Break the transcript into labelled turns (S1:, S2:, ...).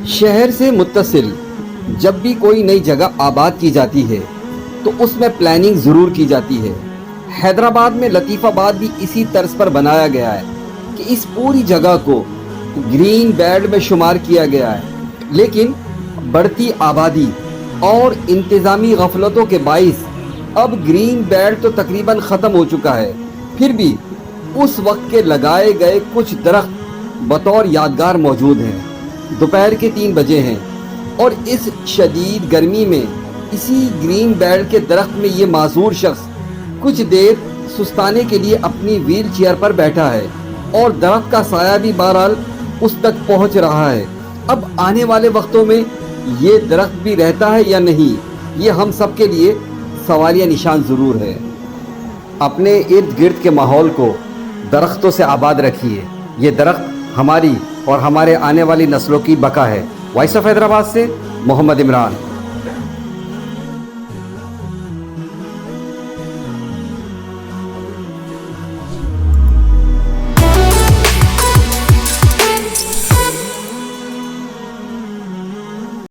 S1: شہر سے متصل جب بھی کوئی نئی جگہ آباد کی جاتی ہے تو اس میں پلاننگ ضرور کی جاتی ہے۔ حیدرآباد میں لطیف آباد بھی اسی طرز پر بنایا گیا ہے کہ اس پوری جگہ کو گرین بیلٹ میں شمار کیا گیا ہے، لیکن بڑھتی آبادی اور انتظامی غفلتوں کے باعث اب گرین بیلٹ تو تقریباً ختم ہو چکا ہے۔ پھر بھی اس وقت کے لگائے گئے کچھ درخت بطور یادگار موجود ہیں۔ دوپہر کے 3 بجے ہیں اور اس شدید گرمی میں اسی گرین بیلٹ کے درخت میں یہ معذور شخص کچھ دیر سستانے کے لیے اپنی ویل چیئر پر بیٹھا ہے اور درخت کا سایہ بھی بہرحال اس تک پہنچ رہا ہے۔ اب آنے والے وقتوں میں یہ درخت بھی رہتا ہے یا نہیں، یہ ہم سب کے لیے سوالیہ نشان ضرور ہے۔ اپنے ارد گرد کے ماحول کو درختوں سے آباد رکھیے۔ یہ درخت ہماری اور ہمارے آنے والی نسلوں کی بقا ہے۔ وائس آف حیدرآباد سے محمد عمران۔